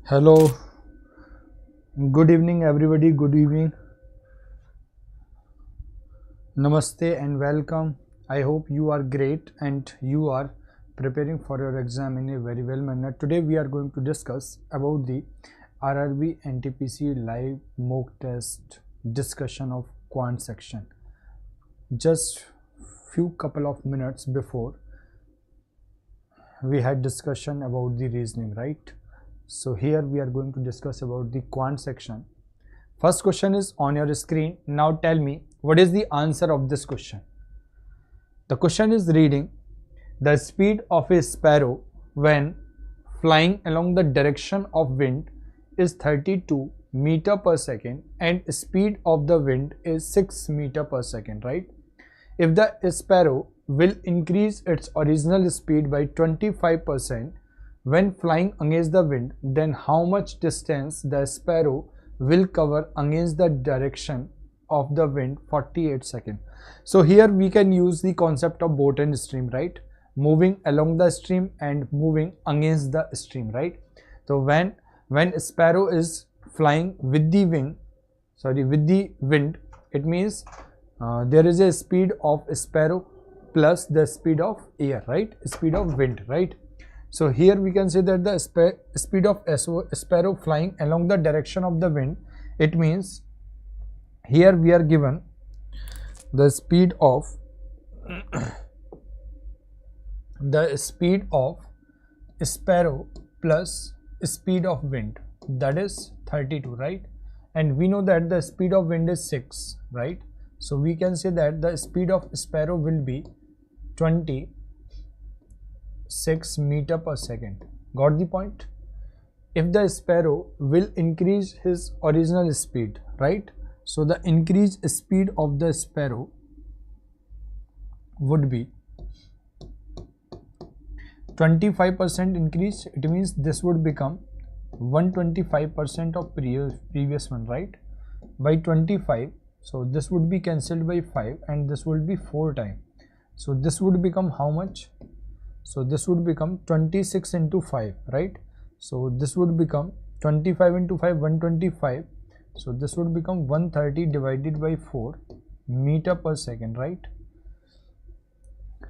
Hello, good evening, everybody. Good evening, namaste, and welcome. I hope you are great and you are preparing for your exam in a very well manner. Today, we are going to discuss about the RRB NTPC live mock test discussion of quant section. Just few couple of minutes before, we had discussion about the reasoning, right? So here we are going to discuss about the quant section. First question is on your screen. Now tell me what is the answer of this question. The question is reading, the speed of a sparrow when flying along the direction of wind is 32 meter per second and speed of the wind is 6 meter per second, right? If the sparrow will increase its original speed by 25% when flying against the wind, then how much distance the sparrow will cover against the direction of the wind 48 seconds. So here we can use the concept of boat and stream, right? Moving along the stream and moving against the stream, right? So when sparrow is flying with the wind, it means there is a speed of sparrow plus the speed of air, right? Speed of wind, right? So here we can say that the speed of sparrow flying along the direction of the wind, it means here we are given the speed of sparrow plus speed of wind, that is 32, right? And we know that the speed of wind is 6, right? So we can say that the speed of sparrow will be 26 meter per second. Got the point? If the sparrow will increase his original speed, right? So the increased speed of the sparrow would be 25% increase. It means this would become 125% of previous one, right? By 25, so this would be cancelled by 5 and this would be 4 times. So this would become how much? So this would become 26 into 5, right? So this would become 25 into 5, 125. So this would become 130 divided by 4 meter per second, right?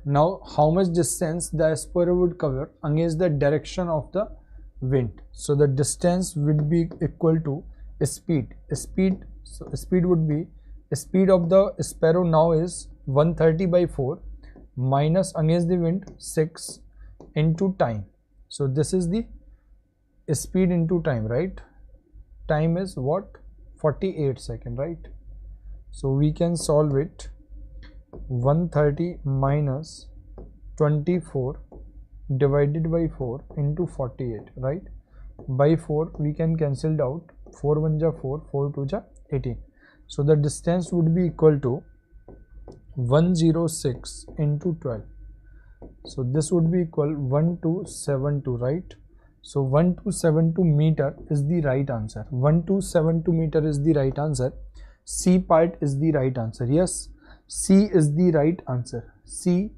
Now how much distance the sparrow would cover against the direction of the wind? So the distance would be equal to speed. So speed would be, speed of the sparrow now is 130 by 4 minus against the wind 6 into time. So this is the speed into time, right? Time is what? 48 seconds, right? So we can solve it. 130 minus 24 divided by 4 into 48, right? By 4 we can cancel out. 4 1 ja 4, 4 2 ja 18. So the distance would be equal to 106 into 12. So this would be equal 1272, right? So 1272 meter is the right answer. 1272 meter is the right answer. C part is the right answer. Yes, C is the right answer. C,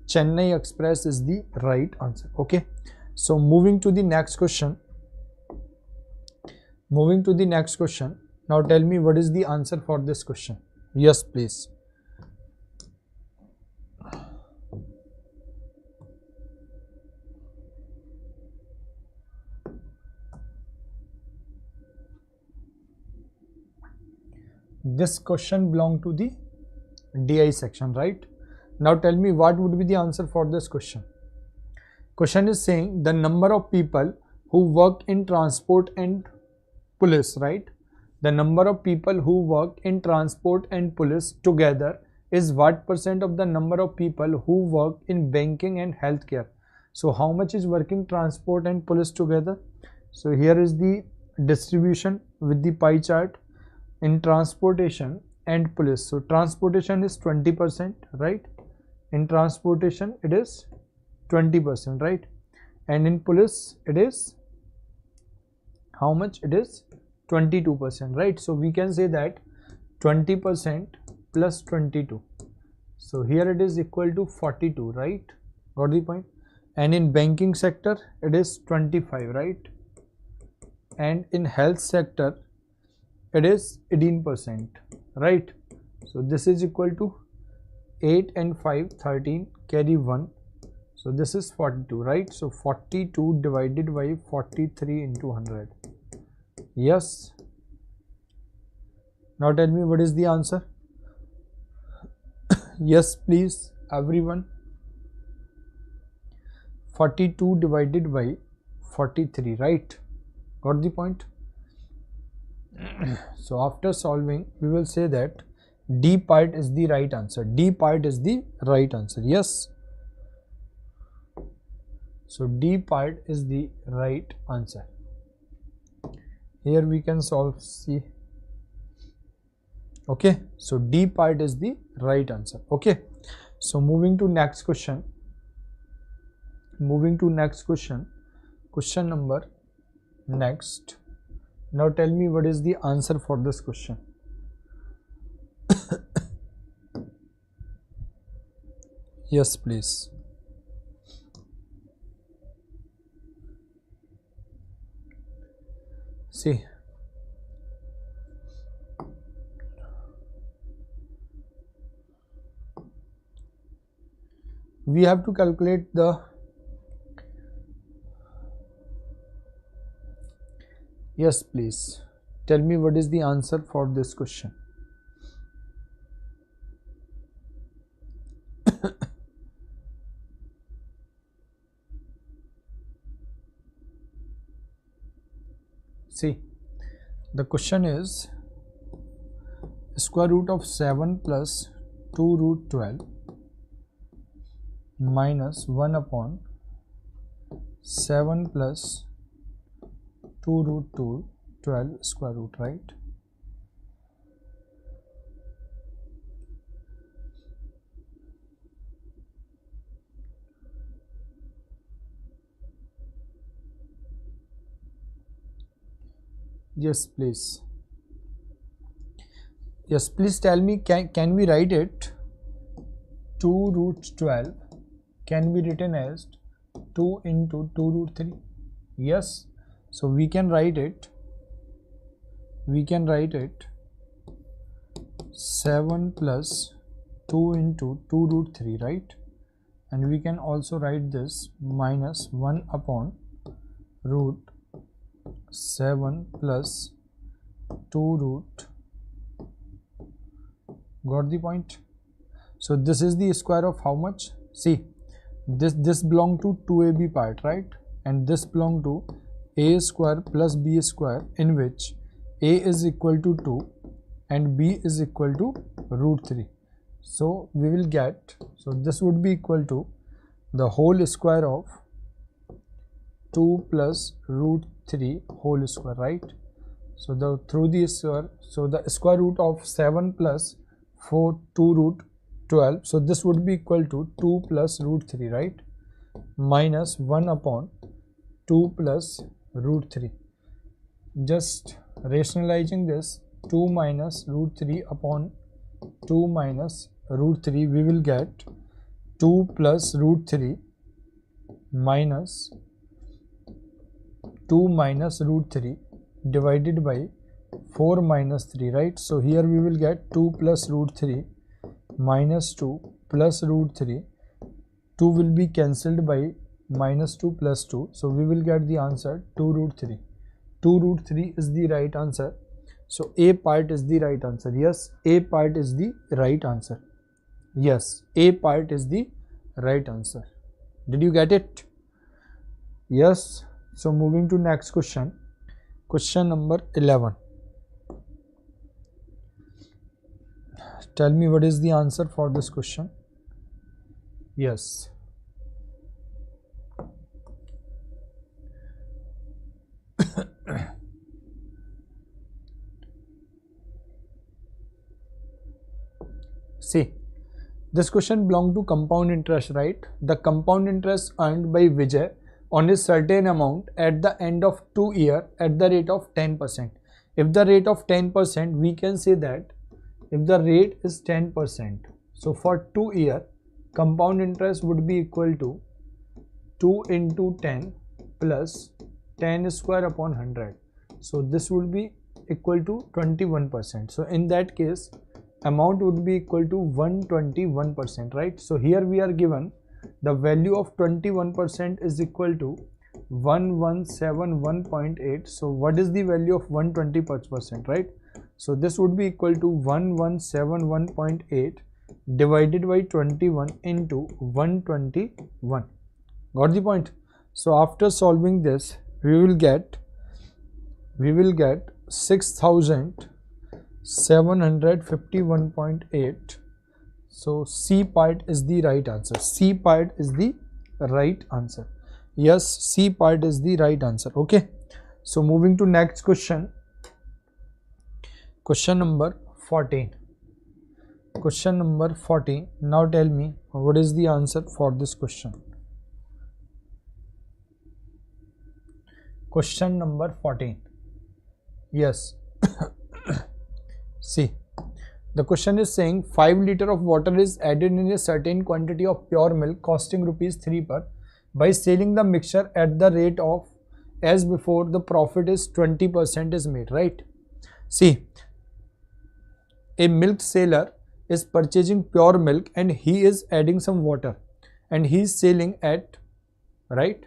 Chennai Express is the right answer. Okay, so moving to the next question. Now tell me what is the answer for this question. Yes, please. This question belongs to the DI section, right? Now tell me what would be the answer for this question. Question is saying the number of people who work in transport and police, right? The number of people who work in transport and police together is what percent of the number of people who work in banking and healthcare? So how much is working transport and police together? So here is the distribution with the pie chart. In transportation and police, so transportation is 20%, right? In transportation it is 20%, right? And in police it is how much? It is 22%, right? So we can say that 20% plus 22, so here it is equal to 42, right? Got the point? And in banking sector it is 25, right? and in health sector it is 18%, right? So this is equal to 8 and 5, 13, carry 1. So this is 42, right? So 42 divided by 43 into 100. Yes. Now tell me what is the answer. Yes, please, everyone. 42 divided by 43, right? Got the point? So after solving, we will say that D part is the right answer. D part is the right answer. Yes. So D part is the right answer. Here we can solve C. Okay. So D part is the right answer. Okay. So moving to next question. Question number next. Now tell me what is the answer for this question. Yes, please. See, we have to calculate the yes, please. Tell me what is the answer for this question. See, the question is square root of 7 plus 2 root 12 minus 1 upon 7 plus 2 root 12 square root, right? Yes, please. Yes, please tell me, can we write it 2 root 12 can be written as 2 into 2 root 3? Yes. So we can write it 7 plus 2 into 2 root 3, right? And we can also write this minus 1 upon root 7 plus 2 root. Got the point? So this is the square of how much? See, this belong to 2ab part, right? And this belong to a square plus b square, in which a is equal to 2 and b is equal to root 3. So we will get, so this would be equal to the whole square of 2 plus root 3 whole square, right? So the square root of 7 plus 2 root 12, so this would be equal to 2 plus root 3, right? Minus 1 upon 2 plus root 3. Just rationalizing this, 2 minus root 3 upon 2 minus root 3, we will get 2 plus root 3 minus 2 minus root 3 divided by 4 minus 3, right? So here we will get 2 plus root 3 minus 2 plus root 3. 2 will be cancelled by minus 2 plus 2. So we will get the answer 2 root 3. 2 root 3 is the right answer. So A part is the right answer. Yes, A part is the right answer. Yes, A part is the right answer. Did you get it? Yes. So moving to next question. Question number 11. Tell me what is the answer for this question. Yes. See, this question belongs to compound interest, right? The compound interest earned by Vijay on a certain amount at the end of 2 years at the rate of 10%. If the rate of 10%, we can say that if the rate is 10%, so for 2 years, compound interest would be equal to 2 into 10 plus 10 square upon 100. So this would be equal to 21%. So in that case, amount would be equal to 121%, right? So here we are given the value of 21% is equal to 1171.8. So what is the value of 120%, right? So this would be equal to 1171.8 divided by 21 into 121. Got the point? So after solving this, we will get 6751.8. so C part is the right answer. C part is the right answer. Yes, C part is the right answer. Okay, so moving to next question. Question number 14. Question number 14. Now tell me what is the answer for this question. Question number 14. Yes. See, the question is saying 5 liter of water is added in a certain quantity of pure milk costing rupees 3 per. By selling the mixture at the rate of as before, the profit is 20% is made, right? See, a milk seller is purchasing pure milk and he is adding some water and he is selling at, right,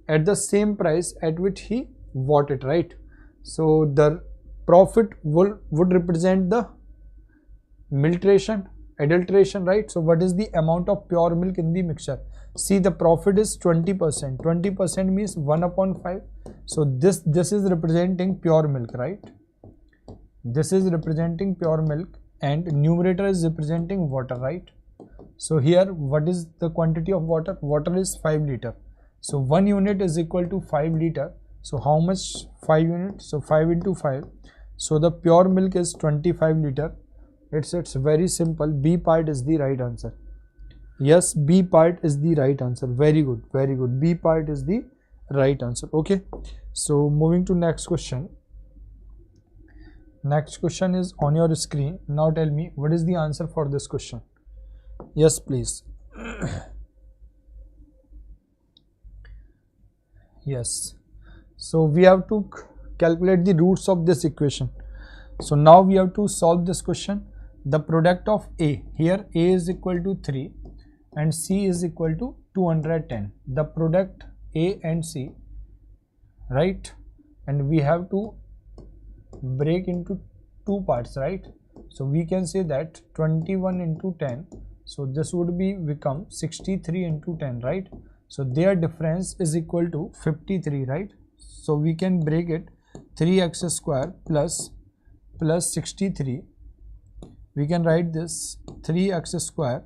at the same price at which he bought it, right? So the profit would represent the adulteration, right? So what is the amount of pure milk in the mixture? See, the profit is 20%. 20% means 1 upon 5. So this is representing pure milk, right? This is representing pure milk and numerator is representing water, right? So here what is the quantity of water? Water is 5 liter. So 1 unit is equal to 5 liter. So how much 5 units? So 5 into 5. So the pure milk is 25 liter. It's very simple. B part is the right answer. Yes, B part is the right answer. Very good, very good. B part is the right answer. Okay, so moving to next question. Next question is on your screen. Now tell me what is the answer for this question. Yes, please. Yes, so we have to calculate the roots of this equation. So now we have to solve this question. The product of A, here A is equal to 3 and C is equal to 210. The product A and C, right? And we have to break into two parts, right? So we can say that 21 into 10. So this would become 63 into 10, right? So their difference is equal to 53, right? So we can break it 3x square plus 63. We can write this 3x square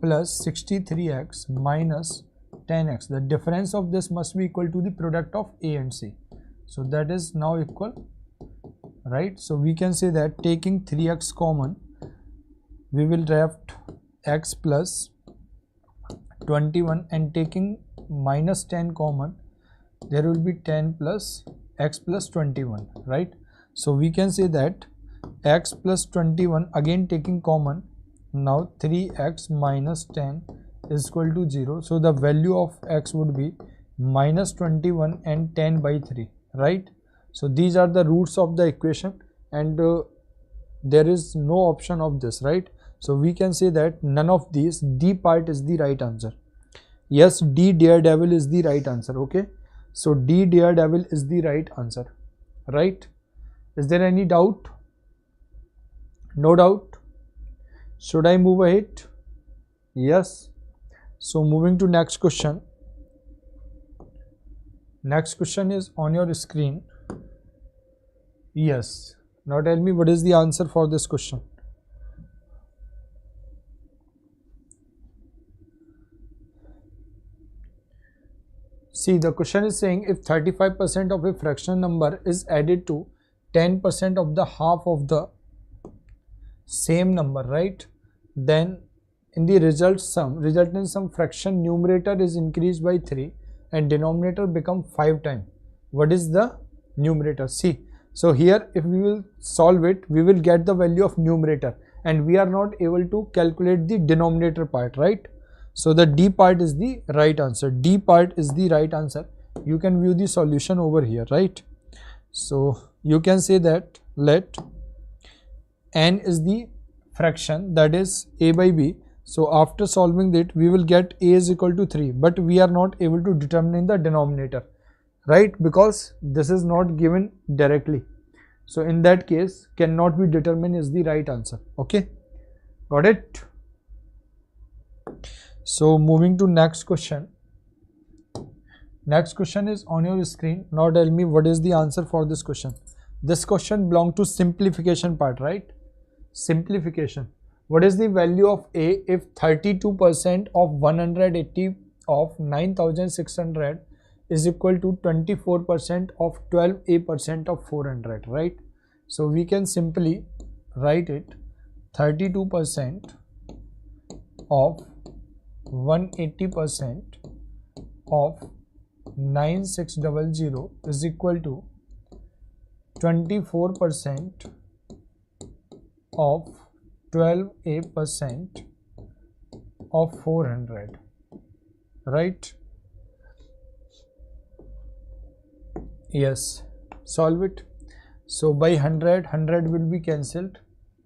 plus 63x minus 10x. The difference of this must be equal to the product of A and C. So that is now equal, right? So we can say that taking 3x common, we will left x plus 21 and taking minus 10 common, there will be 10 plus x plus 21, right? So we can say that x plus 21 again taking common, now 3x minus 10 is equal to 0. So the value of x would be minus 21 and 10 by 3, right? So these are the roots of the equation and there is no option of this, right? So we can say that none of these, D part is the right answer. Yes, D daredevil is the right answer. Okay, so D daredevil is the right answer, right? Is there any doubt? No doubt. Should I move ahead? Yes. So moving to next question. Next question is on your screen. Yes. Now tell me what is the answer for this question. See, the question is saying if 35% of a fractional number is added to 10% of the half of the same number, right? Then in the resultant sum fraction numerator is increased by 3 and denominator become 5 times. What is the numerator? See, so here if we will solve it, we will get the value of numerator and we are not able to calculate the denominator part, right? So the D part is the right answer. D part is the right answer. You can view the solution over here, right? So you can say that let n is the fraction, that is a by b. So after solving that we will get a is equal to 3, but we are not able to determine in the denominator, right, because this is not given directly. So in that case cannot be determined is the right answer. Okay, got it? So moving to next question. Next question is on your screen. Now tell me what is the answer for this question. This question belongs to simplification part, right? Simplification. What is the value of a if 32% of 180 of 9600 is equal to 24% of 12a% of 400, right? So we can simply write it 32% of 180% of 9600 is equal to 24% of 12a% of 400, right? Yes, solve it. So by 100 will be cancelled,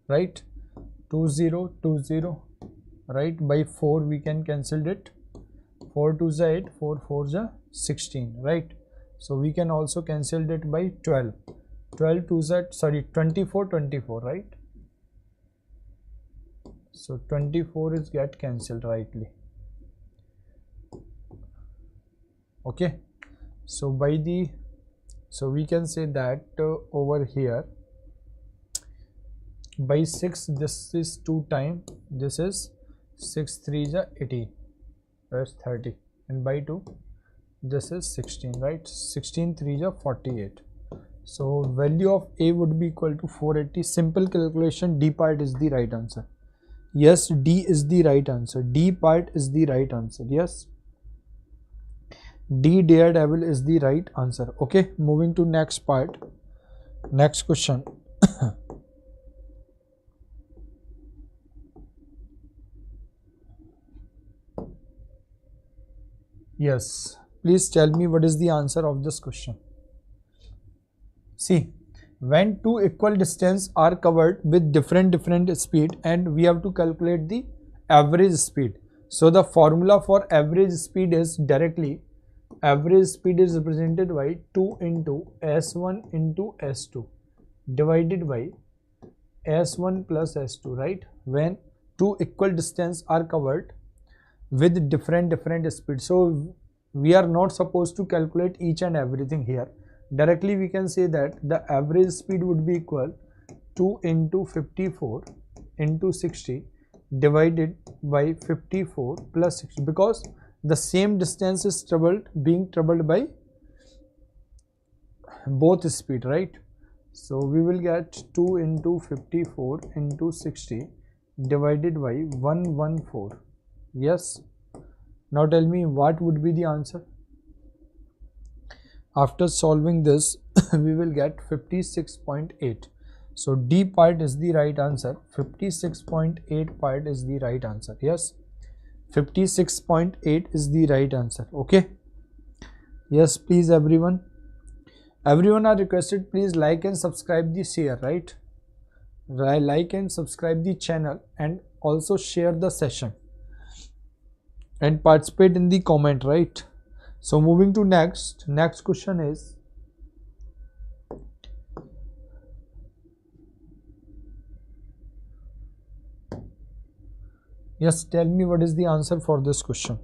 right? 20, right? By 4 we can cancel it. 4 2 is 8, 4 4 is 16, right? So we can also cancel it by 12. 12 2 is 24, right? So 24 is get cancelled rightly. Okay, so we can say that over here by 6 this is 2 times, this is 6 3 is 18, that's 30, and by 2 this is 16, right? 16 3 is 48. So value of a would be equal to 480. Simple calculation, D part is the right answer. Yes, D is the right answer. D part is the right answer. Yes, D daredevil is the right answer. Okay, moving to next part. Next question. Yes, please tell me what is the answer of this question. See, when two equal distance are covered with different speed and we have to calculate the average speed. So the formula for average speed is directly average speed is represented by 2 into s1 into s2 divided by s1 plus s2, right? When two equal distance are covered with different speed. So we are not supposed to calculate each and everything here. Directly we can say that the average speed would be equal 2 into 54 into 60 divided by 54 plus 60, because the same distance is being traveled by both speed, right? So we will get 2 into 54 into 60 divided by 114. Yes, now tell me what would be the answer. After solving this we will get 56.8. so D part is the right answer. 56.8 part is the right answer. Yes, 56.8 is the right answer. Okay, yes, please everyone are requested, please like and subscribe the share, right? Like and subscribe the channel and also share the session and participate in the comment, right? So moving to next question is, yes, tell me what is the answer for this question.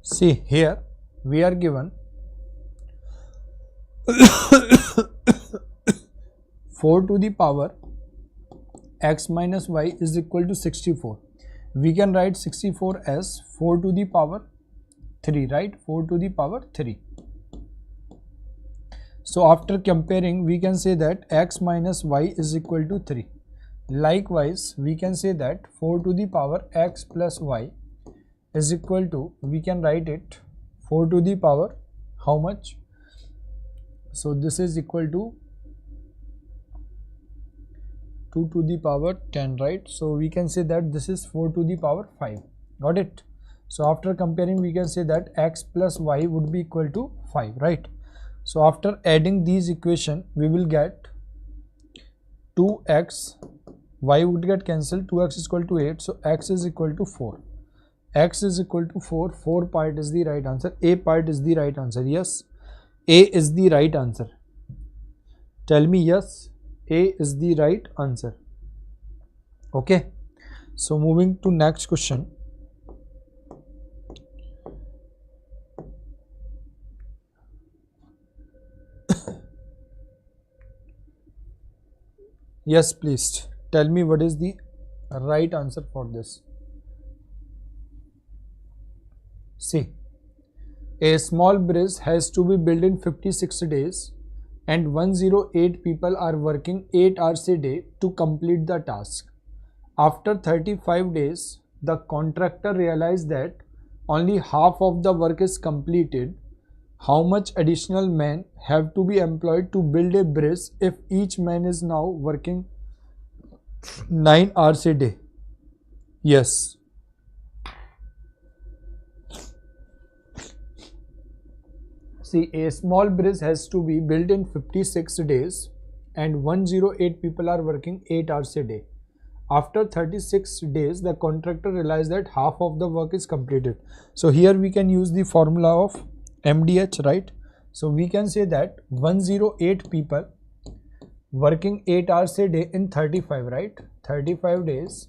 See, here we are given 4 to the power x minus y is equal to 64. We can write 64 as 4 to the power 3, right? 4 to the power 3. So after comparing we can say that x minus y is equal to 3. Likewise we can say that 4 to the power x plus y is equal to, we can write it 4 to the power how much? So this is equal to 2 to the power 10, right? So we can say that this is 4 to the power 5. Got it? So after comparing, we can say that x plus y would be equal to 5, right? So after adding these equation, we will get 2x, y would get cancelled, 2x is equal to 8, so x is equal to 4. X is equal to 4, 4 part is the right answer, A part is the right answer. Yes, A is the right answer. Tell me yes, A is the right answer. Okay, so moving to next question. Yes, please tell me what is the right answer for this. See, a small bridge has to be built in 56 days and 108 people are working 8 hours a day to complete the task. After 35 days, the contractor realized that only half of the work is completed. How much additional men have to be employed to build a bridge if each man is now working 9 hours a day? Yes. See, a small bridge has to be built in 56 days and 108 people are working 8 hours a day. After 36 days, the contractor realized that half of the work is completed. So here we can use the formula of MDH, right? So we can say that 108 people working 8 hours a day in 35, right? 35 days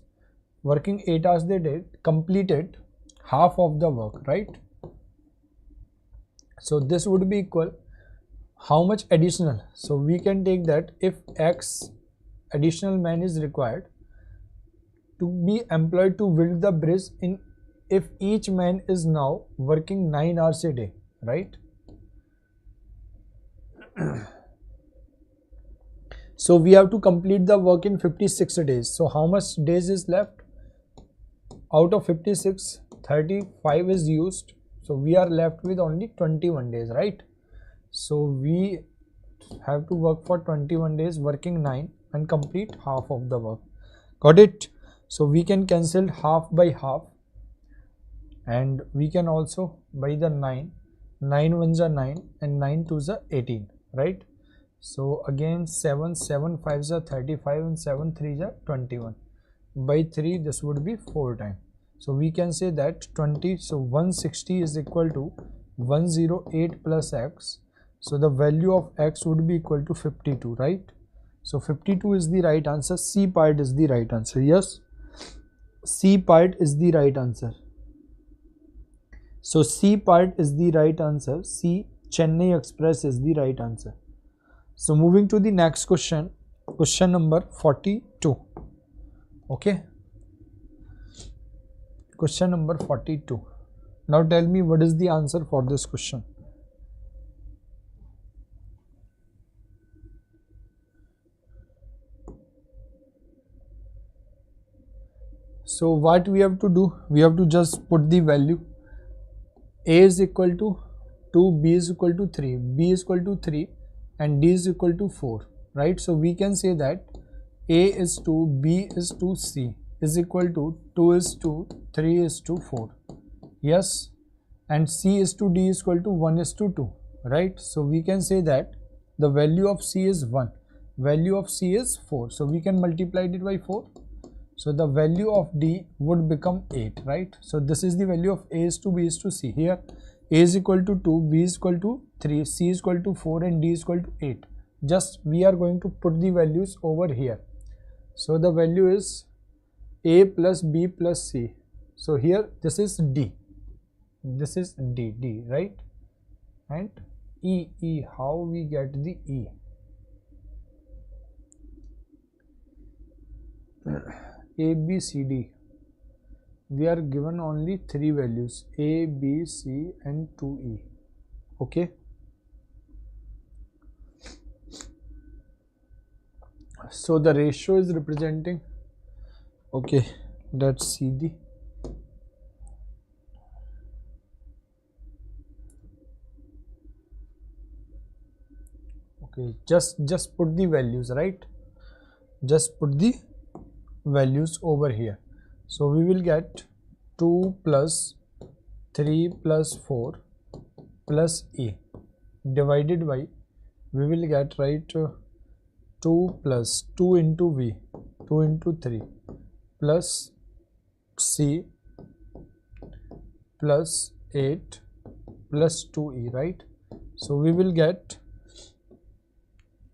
working 8 hours a day completed half of the work, right? So this would be equal how much additional? So we can take that if X additional man is required to be employed to build the bridge in if each man is now working 9 hours a day, right? So we have to complete the work in 56 days. So how much days is left? Out of 56, 35 is used. So we are left with only 21 days, right? So we have to work for 21 days, working 9 and complete half of the work. Got it? So we can cancel half by half and we can also by the 9. 9 ones are 9 and 9 twos are 18, right? So again 7, 7 5s are 35 and 7 3s are 21. By 3 this would be 4 times. So we can say that 20, so 160 is equal to 108 plus x. So the value of x would be equal to 52, right? So 52 is the right answer. C part is the right answer. Yes, C part is the right answer. So C part is the right answer. C, Chennai Express is the right answer. So moving to the next question, question number 42. Okay, question number 42. Now tell me what is the answer for this question. So what we have to do, we have to just put the value. A is equal to 2, B is equal to 3, B is equal to 3 and D is equal to 4, right? So we can say that A is 2, B is 2, C is equal to 2 is 2, 3 is to 4. Yes, and C is to D is equal to 1 is to 2, right? So we can say that the value of C is 1, value of C is 4. So we can multiply it by 4. So the value of D would become 8, right? So this is the value of A is to B is to C. Here A is equal to 2, B is equal to 3, C is equal to 4 and D is equal to 8. Just we are going to put the values over here. So the value is A plus B plus C. So here this is D. This is D, right? And E, how we get the E? A, B, C, D. We are given only 3 values, A, B, C and 2E. Okay. So the ratio is representing, okay, let's see the, okay, just put the values, right? just put the values over here. So we will get 2 plus 3 plus 4 plus E divided by, we will get, right, 2 plus 2 into V, 2 into 3 plus C plus 8 plus 2E, right? So we will get,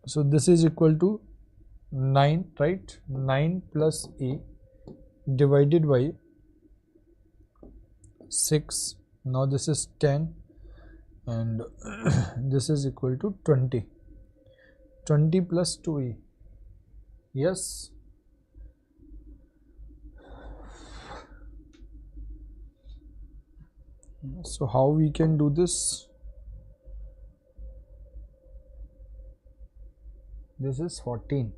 so this is equal to 9, right? 9 plus E divided by 6. Now this is 10 and this is equal to 20. 20 plus 2E. Yes. So how we can do this? This is 14.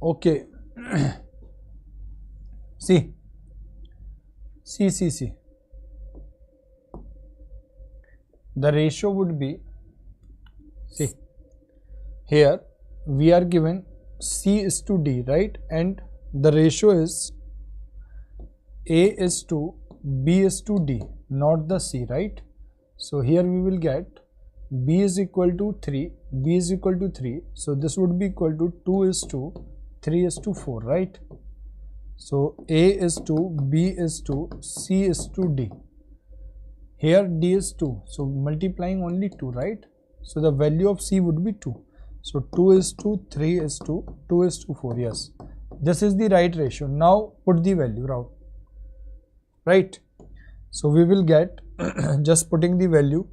Okay. See. The ratio would be, see, here we are given C is to D, right? And the ratio is A is to B is to D, not the C, right? So here we will get B is equal to 3, B is equal to 3. So this would be equal to 2 is to 3 is to 4, right? So A is to, B is to, C is to D. Here D is 2, so multiplying only 2, right? So the value of C would be 2. So 2 is to 3 is to 2 is to 4, yes. This is the right ratio. Now put the value out, right? So we will get, just putting the value,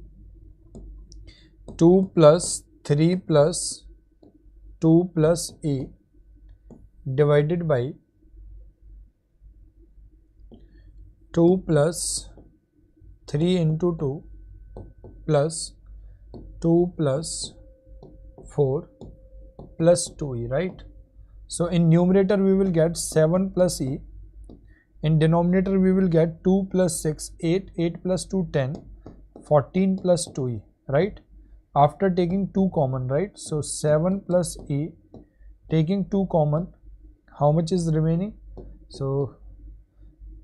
2 plus 3 plus 2 plus E divided by 2 plus 3 into 2 plus 2 plus 4 plus 2E, right? So in numerator we will get 7 plus E. In denominator we will get 2 plus 6, 8, 8 plus 2, 10, 14 plus 2E, right? After taking 2 common, right? So 7 plus E, taking 2 common, how much is remaining? So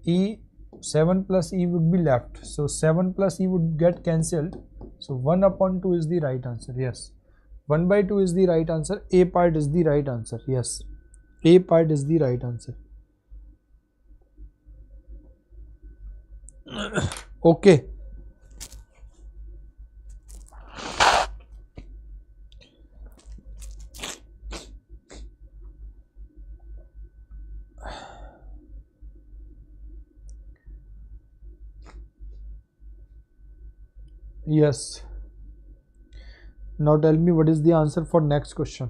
E, 7 plus E would be left. So 7 plus E would get cancelled. So 1 upon 2 is the right answer. Yes. 1 by 2 is the right answer. A part is the right answer. Yes. A part is the right answer. Okay. Yes. Now tell me what is the answer for next question.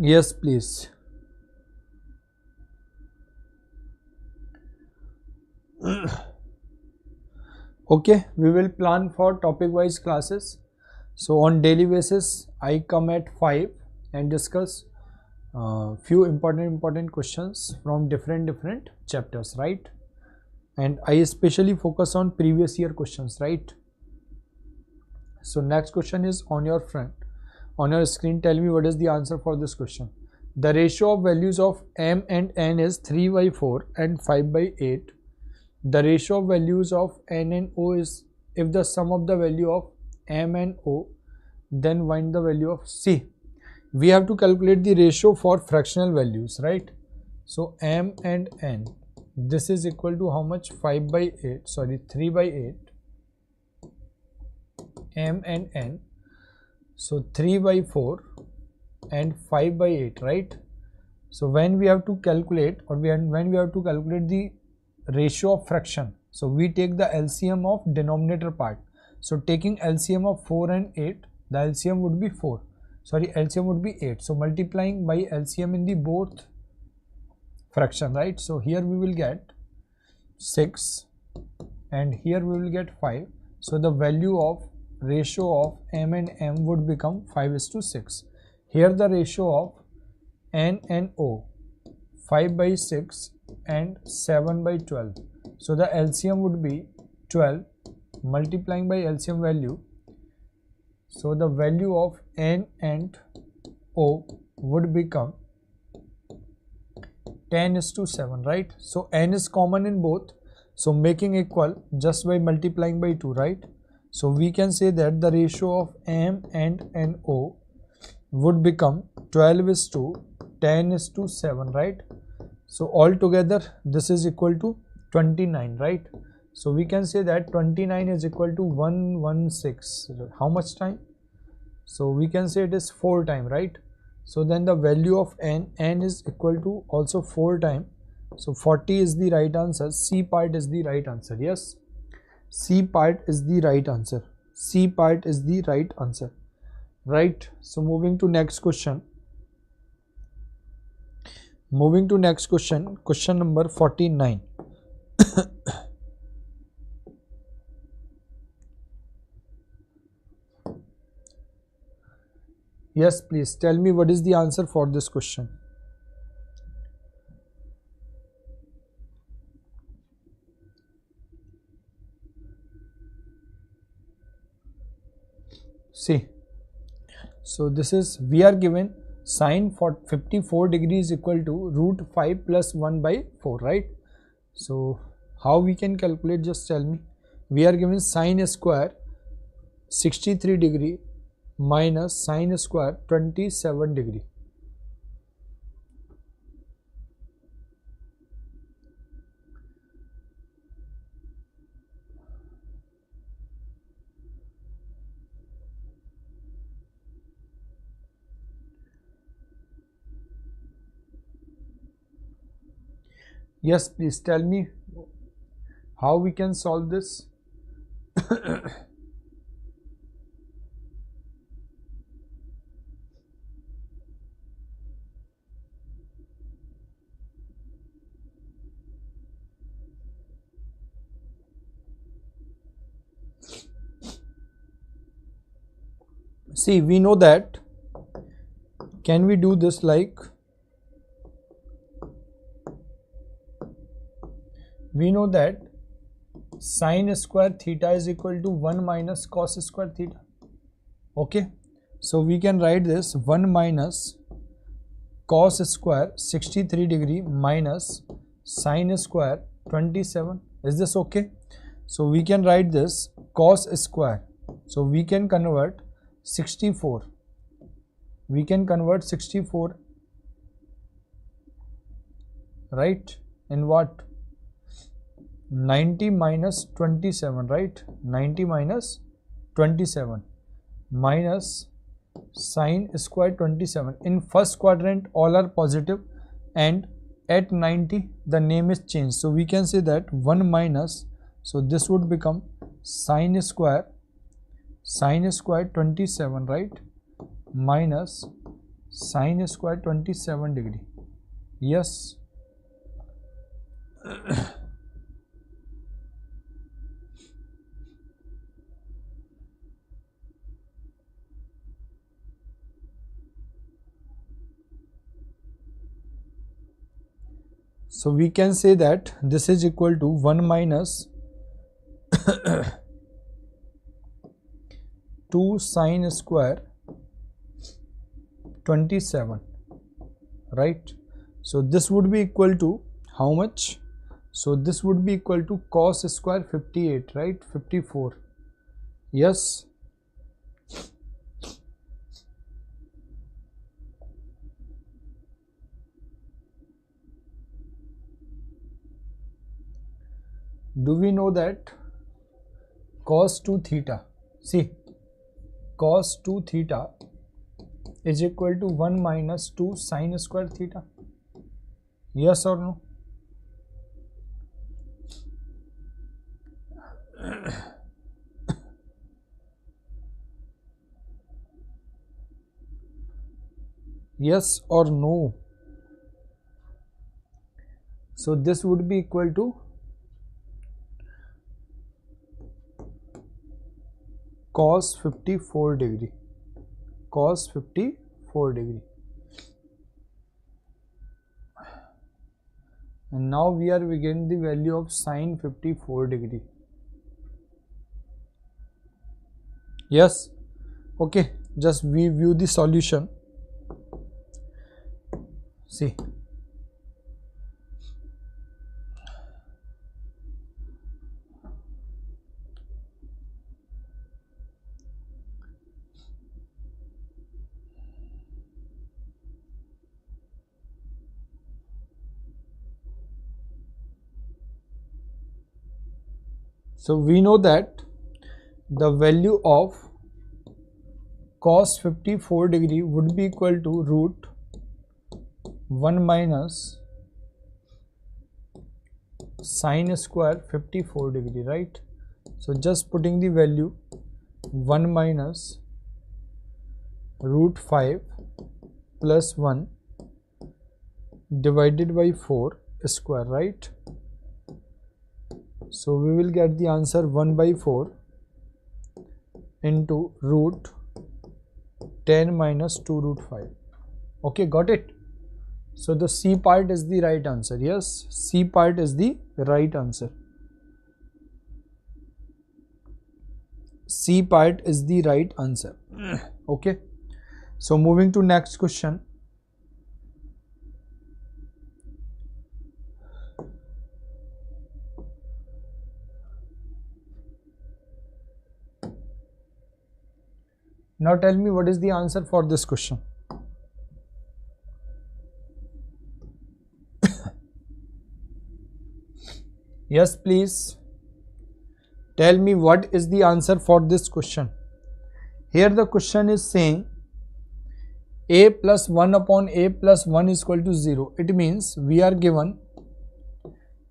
Yes, please. Okay, we will plan for topic wise classes. So on daily basis I come at 5 and discuss few important questions from different chapters, right? And I especially focus on previous year questions, right? So next question is on your front, on your screen. Tell me what is the answer for this question. The ratio of values of m and n is 3/4 and 5/8. The ratio of values of n and o is, if the sum of the value of m and o, then find the value of c. We have to calculate the ratio for fractional values, right? So m and n, this is equal to how much? 5/8, sorry, 3/8, m and n. So 3/4 and 5/8, right? So when we have to calculate, or when we have to calculate the ratio of fraction, so we take the LCM of denominator part. So taking LCM of 4 and 8, the LCM would be 4, sorry, LCM would be 8. So multiplying by LCM in the both fraction, right? So here we will get 6 and here we will get 5. So the value of ratio of m and m would become 5:6. Here the ratio of n and o, 5/6 and 7/12. So the LCM would be 12, multiplying by LCM value. So the value of n and o would become 10:7, right? So n is common in both, so making equal just by multiplying by 2, right? So we can say that the ratio of m and o would become 12:10:7, right? So altogether this is equal to 29, right? So we can say that 29 is equal to 116. How much time? So we can say it is 4 time, right? So then the value of n is equal to also 4 time. So 40 is the right answer. C part is the right answer. Yes, C part is the right answer. C part is the right answer, right? So moving to next question. Moving to next question, question number 49. Yes, please tell me what is the answer for this question. See, so this is, we are given sine for 54 degrees equal to root 5 plus 1/4, right? So how we can calculate, just tell me. We are given sine square 63 degree minus sine square 27 degree. Yes, please tell me how we can solve this. See, we know that, can we do this like, we know that sine square theta is equal to 1 minus cos square theta. Okay, so we can write this 1 minus cos square 63 degree minus sine square 27. Is this okay? So we can write this cos square. So we can convert 64. We can convert 64, right? In what? 90 minus 27, right? 90 minus 27 minus sine square 27. In first quadrant all are positive, and at 90 the name is changed. So we can say that 1 minus, so this would become sine square 27, right? Minus sine square 27 degree. Yes. So we can say that this is equal to 1 minus 2 sine square 27, right? So this would be equal to how much? So this would be equal to cos square 58, right? 54. Yes. Do we know that cos 2 theta, see, cos 2 theta is equal to 1 minus 2 sine square theta? Yes or no? Yes or no? So this would be equal to cos 54 degree, cos 54 degree. And now we are getting the value of sine 54 degree. Yes. Okay, just we view the solution. See, so we know that the value of cos 54 degree would be equal to root 1 minus sine square 54 degree, right? So just putting the value 1 minus root 5 plus 1 divided by 4 square, right? So we will get the answer 1 by 4 into root 10 minus 2 root 5. Okay, got it? So the C part is the right answer. Yes, C part is the right answer. C part is the right answer. Okay, so moving to next question. Now tell me what is the answer for this question. Yes, please tell me what is the answer for this question. Here the question is saying a plus 1 upon a plus 1 is equal to 0. It means we are given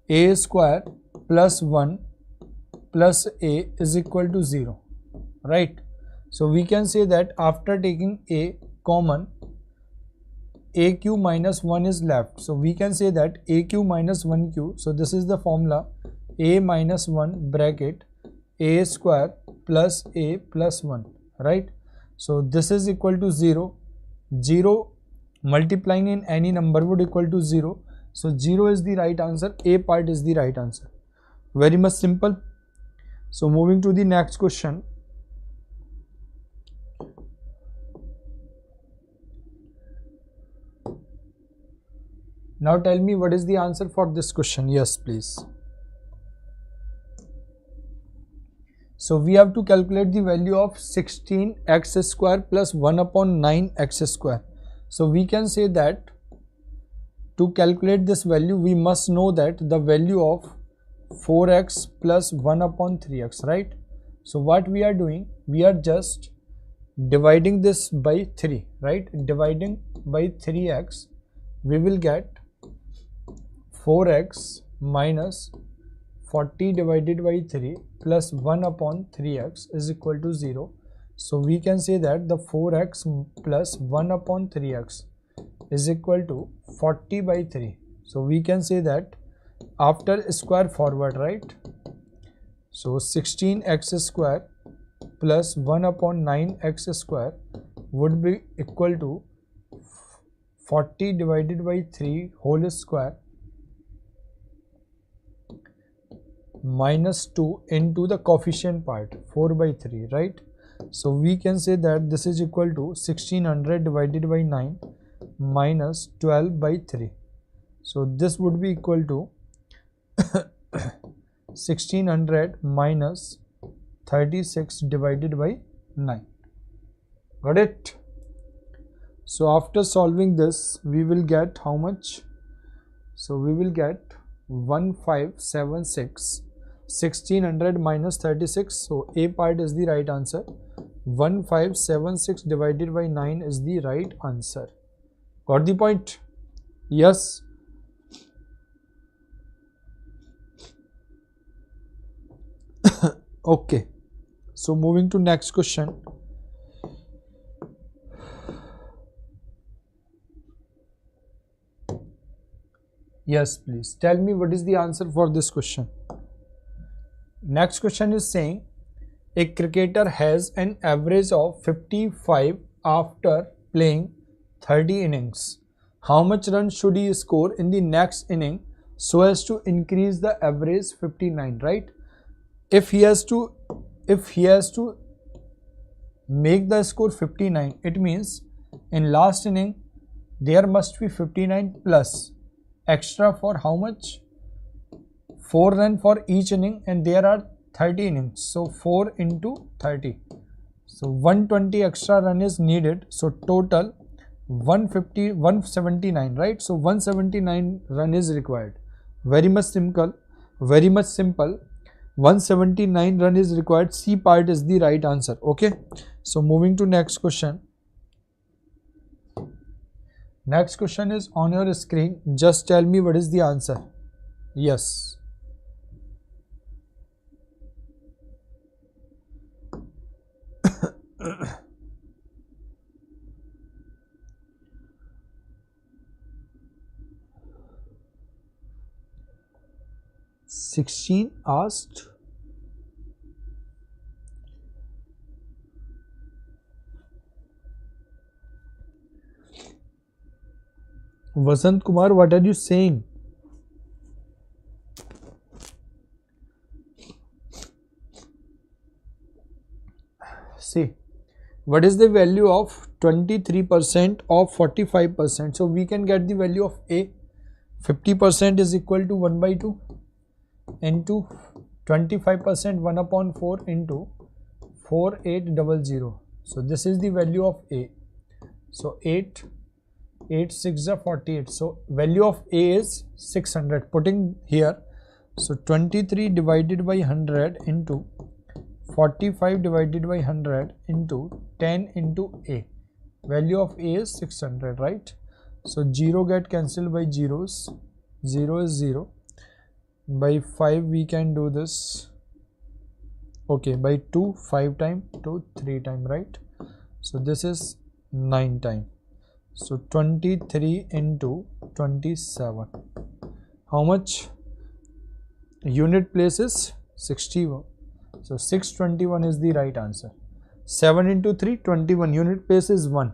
a square plus 1 plus a is equal to 0, right? So we can say that after taking a common, aq minus 1 is left. So we can say that aq minus 1q. So this is the formula, a minus 1 bracket a square plus a plus 1, right? So this is equal to 0. 0 multiplying in any number would equal to 0. So 0 is the right answer. A part is the right answer. Very much simple. So moving to the next question. Now tell me what is the answer for this question. Yes, please. So we have to calculate the value of 16x square plus 1 upon 9x square. So we can say that to calculate this value, we must know that the value of 4x plus 1 upon 3x, right? So what we are doing, we are just dividing this by 3, right? Dividing by 3x, we will get 4x minus 40 divided by 3 plus 1 upon 3x is equal to 0. So we can say that the 4x plus 1 upon 3x is equal to 40 by 3. So we can say that after square forward, right? So 16x square plus 1 upon 9x square would be equal to 40 divided by 3 whole square minus 2 into the coefficient part 4 by 3, right? So we can say that this is equal to 1600 divided by 9 minus 12 by 3. So this would be equal to 1600 minus 36 divided by 9. Got it? So after solving this, we will get how much? So we will get 1576. 1600 minus 36. So A part is the right answer. 1576 divided by 9 is the right answer. Got the point? Yes. Okay. So moving to next question. Yes, please tell me what is the answer for this question. Next question is saying a cricketer has an average of 55 after playing 30 innings. How much runs should he score in the next inning so as to increase the average 59, right? If he has to make the score 59, it means in last inning there must be 59 plus extra for how much? 4 runs for each inning, and there are 30 innings, so 4 into 30, so 120 extra run is needed. So total 179, right? So 179 run is required. Very much simple. 179 run is required. C part is the right answer. Okay, so moving to next question. Next question is on your screen. Just tell me what is the answer. Yes. Sixteen asked. Vasant Kumar, what are you saying? See, what is the value of 23% of 45%? So we can get the value of A. 50% is equal to 1 by 2 into 25% 1 upon 4 into 4800. So this is the value of A. So 8 6 are 48. So value of A is 600. Putting here, so 23 divided by 100 into 45 divided by 100 into 10 into A. Value of A is 600, right? So 0 get cancelled by zeros. 0 is 0. By 5 we can do this. Okay, by 2 5 time, 2 3 time, right? So this is 9 time. So 23 into 27. How much? Unit place is 61. So 621 is the right answer. 7 into 3, 21. Unit place is 1.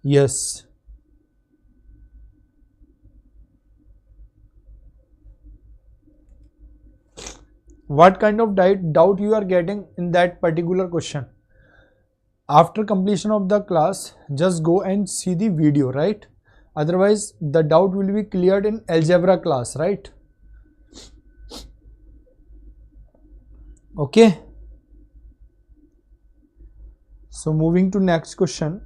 Yes. What kind of doubt you are getting in that particular question? After completion of the class, just go and see the video, right? Otherwise, the doubt will be cleared in algebra class, right? Okay. So moving to next question.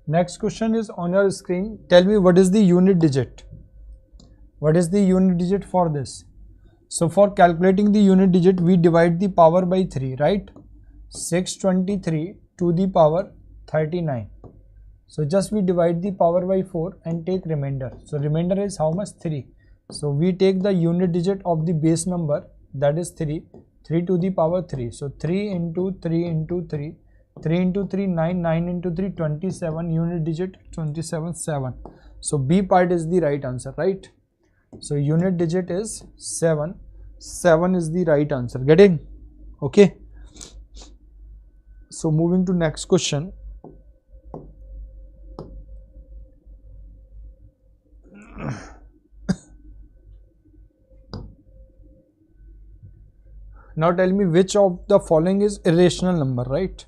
Next question is on your screen. Tell me what is the unit digit. What is the unit digit for this? So for calculating the unit digit, we divide the power by 3, right? 623 to the power 39. So just we divide the power by 4 and take remainder. So remainder is how much? 3. So we take the unit digit of the base number, that is 3. 3 to the power 3. So 3 into 3 into 3. 3 into 3 9, 9 into 3 27, unit digit 27 7. So B part is the right answer, right? So unit digit is 7, 7 is the right answer. Getting? Okay. So moving to next question. Now tell me which of the following is irrational number, right?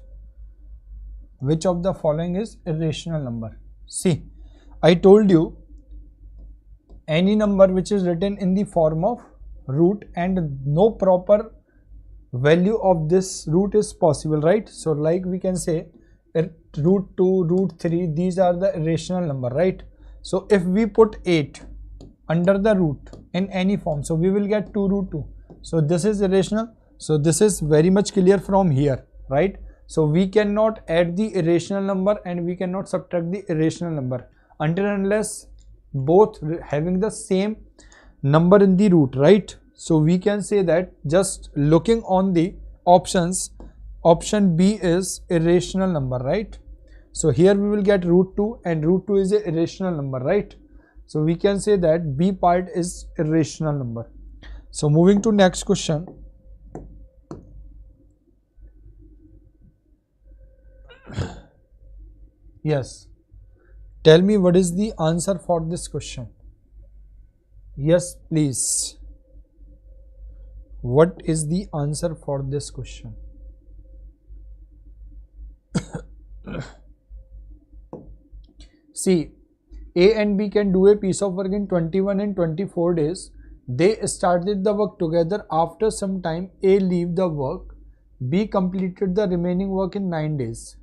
Which of the following is irrational number? See, I told you any number which is written in the form of root and no proper value of this root is possible, right? So like we can say root 2, root 3, these are the irrational number, right? So if we put 8 under the root in any form, so we will get 2 root 2. So this is irrational. So this is very much clear from here, right? So we cannot add the irrational number and we cannot subtract the irrational number until and unless both having the same number in the root, right? So we can say that just looking on the options, option B is irrational number, right? So here we will get root 2 and root 2 is a irrational number, right? So we can say that B part is irrational number. So moving to next question. Yes, tell me what is the answer for this question. Yes, please. What is the answer for this question? See, A and B can do a piece of work in 21 and 24 days. They started the work together. After some time, A leave the work. B completed the remaining work in 9 days.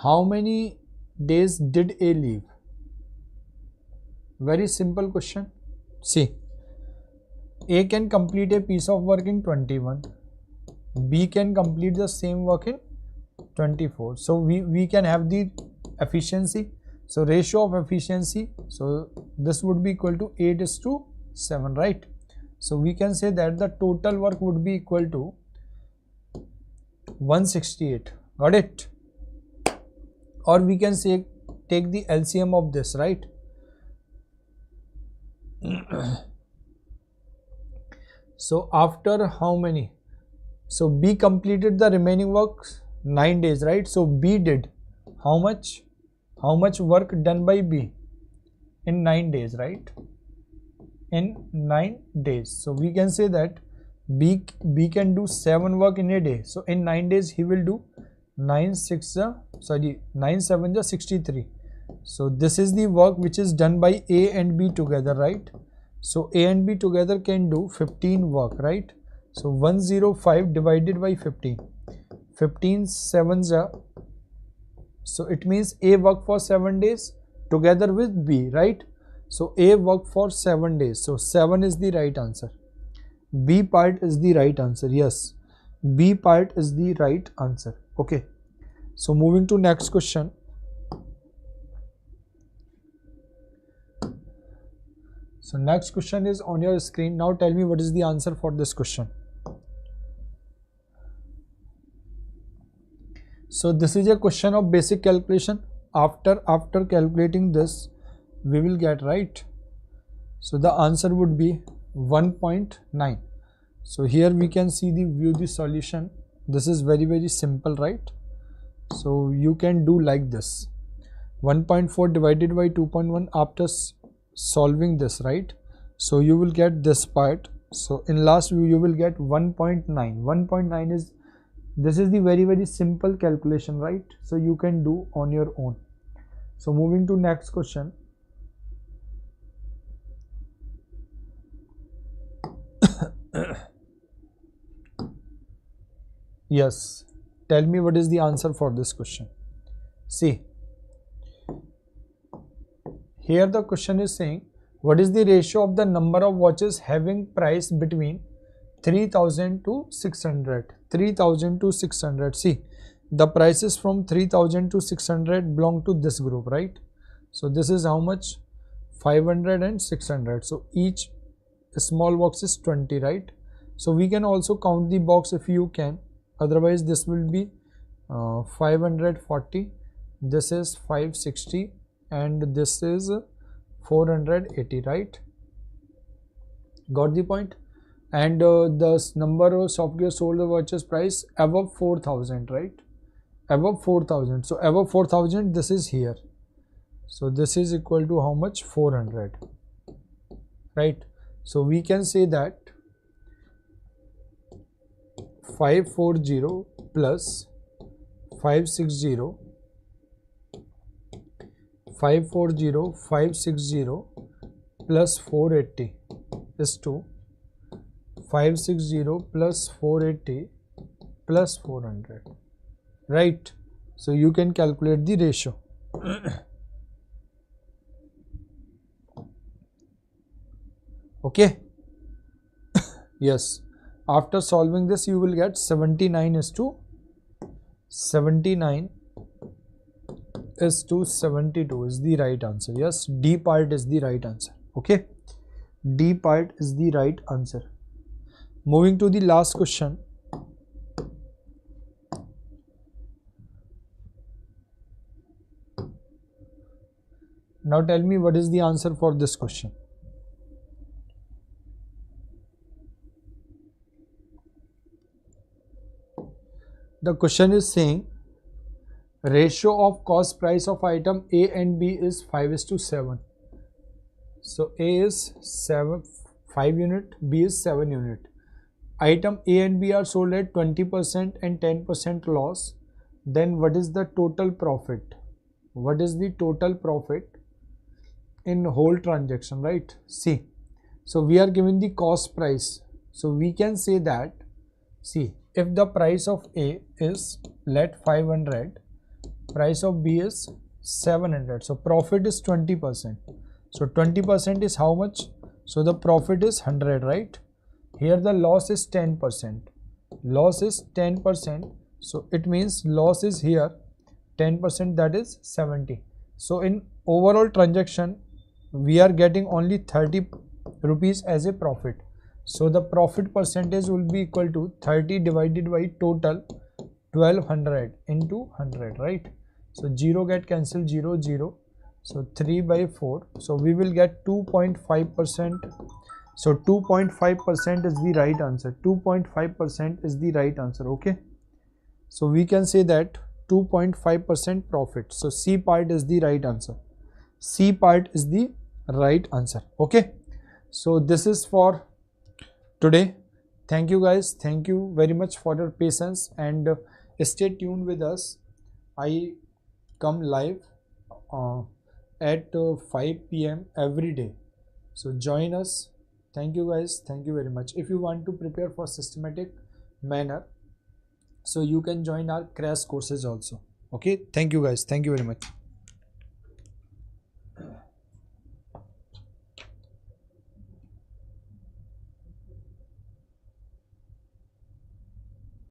How many days did A leave? Very simple question. See, A can complete a piece of work in 21. B can complete the same work in 24. So we can have the efficiency. So ratio of efficiency. So this would be equal to 8:7, right? So we can say that the total work would be equal to 168. Got it? Or we can say take the LCM of this, right? So after how many? So B completed the remaining works 9 days, right? So B did how much? How much work done by B? In 9 days, right? In 9 days. So we can say that B can do 7 work in a day. So in 9 days he will do 9 7 63. So this is the work which is done by A and B together, right? So A and B together can do 15 work, right? So 105 divided by 15. 15 sevens are, so it means A worked for 7 days together with B, right? So A worked for 7 days. So 7 is the right answer. B part is the right answer. Yes, B part is the right answer. Okay. So moving to next question. So next question is on your screen. Now tell me what is the answer for this question. So this is a question of basic calculation. After calculating this, we will get, right? So the answer would be 1.9. So here we can see the solution. This is very simple, right? So you can do like this. 1.4 divided by 2.1 after solving this, right? So you will get this part. So in last you will get 1.9. 1.9 is, this is the very simple calculation, right? So you can do on your own. So moving to next question. Yes, tell me what is the answer for this question. See, here the question is saying what is the ratio of the number of watches having price between 3000 to 600. 3000 to 600. See, the prices from 3000 to 600 belong to this group, right? So this is how much? 500 and 600. So each small box is 20, right? So we can also count the box if you can. Otherwise this will be 540, this is 560, and this is 480, right? Got the point? And the number of software sold the purchase price above 4000, right? Above 4000. So above 4000, this is here. So this is equal to how much? 400, right? So we can say that 540 plus 560, 560 plus 480 is to 560 plus 480 plus 400, right? So you can calculate the ratio. Okay. Yes, after solving this you will get 79 is to 72 is the right answer. Yes, D part is the right answer. Okay, D part is the right answer. Moving to the last question. Now tell me what is the answer for this question. The question is saying ratio of cost price of item A and B is 5:7. So A is 5 unit, B is 7 unit. Item A and B are sold at 20% and 10% loss. Then what is the total profit? What is the total profit in whole transaction, right? See, so we are given the cost price. So we can say that, see, if the price of A is let 500, price of B is 700, so profit is 20%. So 20% is how much? So the profit is 100, right? Here the loss is 10%. Loss is 10%. So it means loss is here 10%, that is 70. So in overall transaction we are getting only 30 rupees as a profit. So the profit percentage will be equal to 30 divided by total 1200 into 100, right? So 0 get cancelled, 0 0, so 3 by 4, so we will get 2.5%. so 2.5% is the right answer. 2.5% is the right answer. Okay, so we can say that 2.5% profit. So C part is the right answer. C part is the right answer. Okay, so this is for today. Thank you guys, thank you very much for your patience, and stay tuned with us. I come live at 5 p.m. every day, so join us. Thank you guys, thank you very much. If you want to prepare for systematic manner, so you can join our crash courses also. Okay, thank you guys, thank you very much.